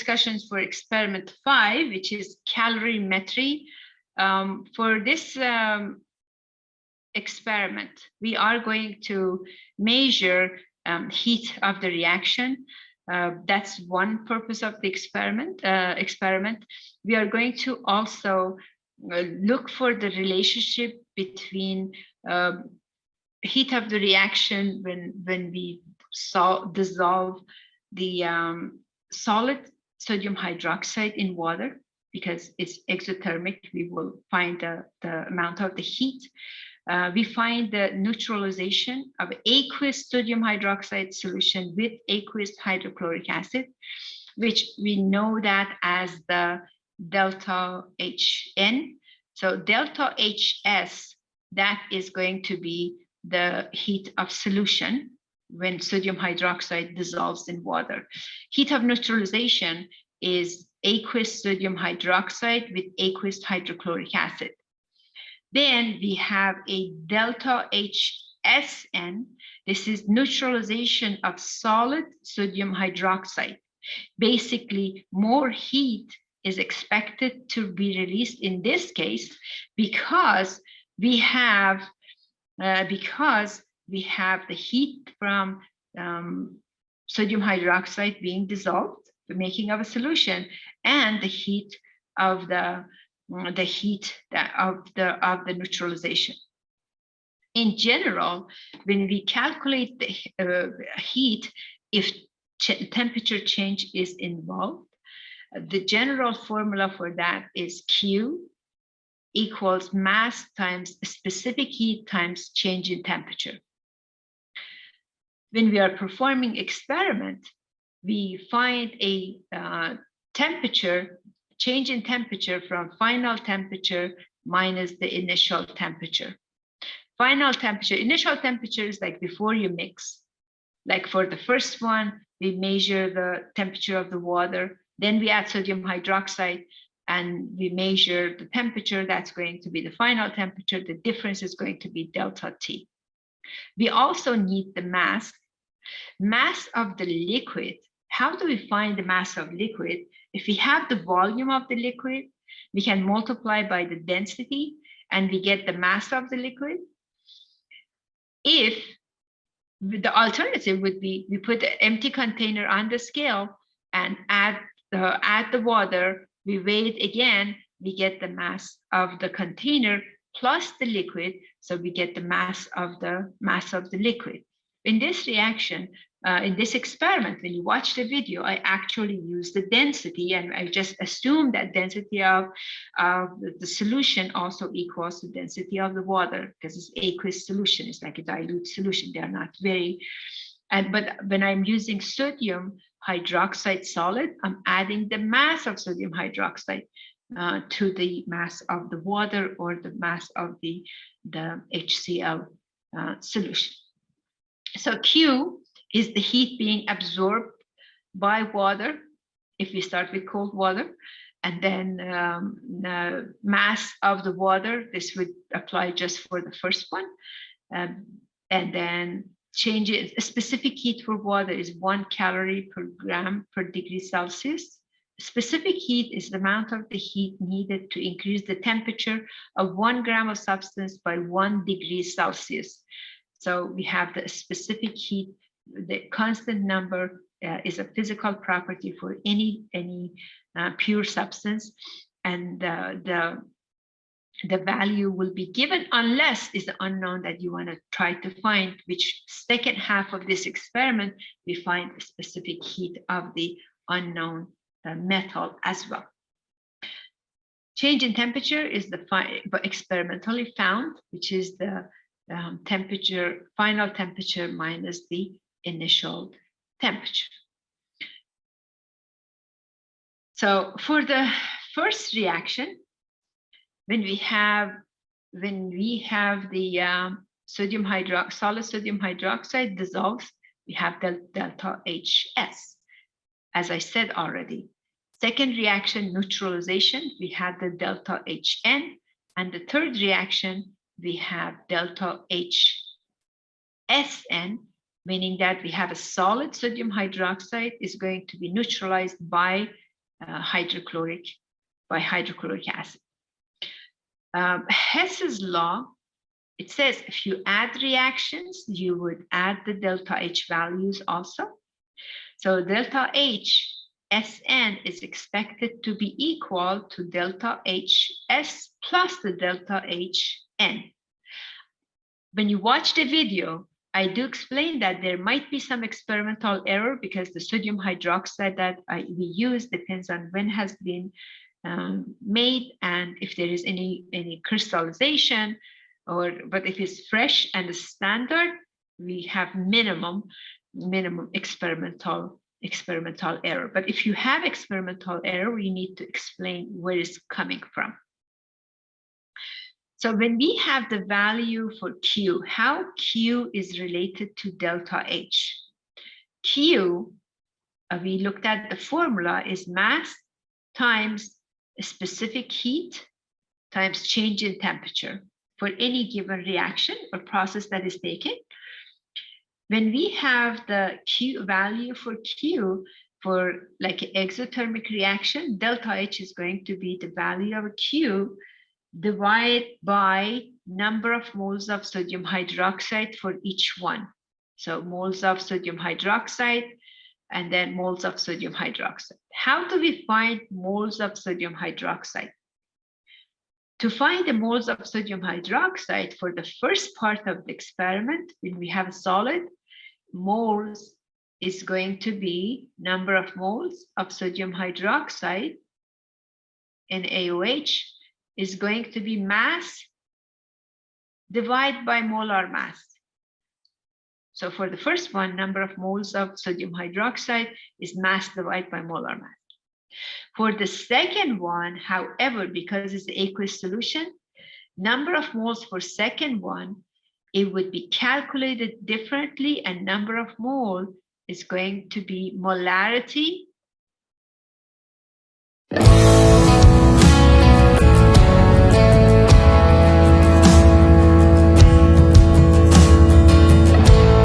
discussions for experiment 5, which is calorimetry. For this experiment, we are going to measure heat of the reaction. That's one purpose of the experiment. We are going to also look for the relationship between heat of the reaction when we dissolve the solid sodium hydroxide in water, because it's exothermic. We will find the amount of the heat. We find the neutralization of aqueous sodium hydroxide solution with aqueous hydrochloric acid, which we know that as the delta HN. So delta HS, that is going to be the heat of solution when sodium hydroxide dissolves in water. Heat of neutralization is aqueous sodium hydroxide with aqueous hydrochloric acid. Then we have a delta HSN. This is neutralization of solid sodium hydroxide. Basically, more heat is expected to be released in this case because we have the heat from sodium hydroxide being dissolved, the making of a solution, and the heat of the neutralization. In general, when we calculate the heat, if temperature change is involved, the general formula for that is Q equals mass times specific heat times change in temperature. When we are performing experiment, we find a change in temperature from final temperature minus the initial temperature. Initial temperature is like before you mix. Like for the first one, we measure the temperature of the water, then we add sodium hydroxide and we measure the temperature. That's going to be the final temperature. The difference is going to be delta T. We also need the mass of the liquid. How do we find the mass of liquid? If we have the volume of the liquid, we can multiply by the density and we get the mass of the liquid. If the alternative would be we put an empty container on the scale and add the water, we weigh it again, we get the mass of the container plus the liquid, so we get the mass of the liquid. In this reaction, in this experiment, when you watch the video, I actually use the density, and I just assume that density of the solution also equals the density of the water, because it's aqueous solution. It's like a dilute solution. They are not very, but when I'm using sodium hydroxide solid, I'm adding the mass of sodium hydroxide to the mass of the water or the mass of the HCl solution. So Q is the heat being absorbed by water, if we start with cold water, and then mass of the water, this would apply just for the first one, and then change it. Specific heat for water is 1 calorie per gram per degree Celsius. Specific heat is the amount of the heat needed to increase the temperature of 1 gram of substance by 1 degree Celsius. So we have the specific heat. The constant number is a physical property for any pure substance, and the value will be given unless it's the unknown that you want to try to find, which second half of this experiment, we find the specific heat of the unknown metal as well. Change in temperature is the experimentally found, which is the final temperature minus the initial temperature. So for the first reaction, when we have the solid sodium hydroxide dissolves, we have the delta HS, as I said already. Second reaction, neutralization, we have the delta HN, and the third reaction, we have delta HSN, meaning that we have a solid sodium hydroxide is going to be neutralized by hydrochloric acid. Hess's law, it says if you add reactions, you would add the delta H values also. So delta H Sn is expected to be equal to delta HS plus the delta Hn. When you watch the video, I do explain that there might be some experimental error because the sodium hydroxide that we use depends on when has been made and if there is any crystallization, but if it's fresh and standard, we have minimum experimental error. But if you have experimental error, we need to explain where it's coming from. So when we have the value for Q, how Q is related to delta H? Q, we looked at the formula, is mass times a specific heat times change in temperature for any given reaction or process that is taken. When we have the Q value for Q for like an exothermic reaction, delta H is going to be the value of Q divided by number of moles of sodium hydroxide for each one. So moles of sodium hydroxide and then moles of sodium hydroxide. How do we find moles of sodium hydroxide? To find the moles of sodium hydroxide for the first part of the experiment, when we have a solid, moles is going to be number of moles of sodium hydroxide in AOH is going to be mass divided by molar mass. So for the first one, number of moles of sodium hydroxide is mass divided by molar mass. For the second one, however, because it's the aqueous solution, number of moles for second one, it would be calculated differently, and number of mole is going to be molarity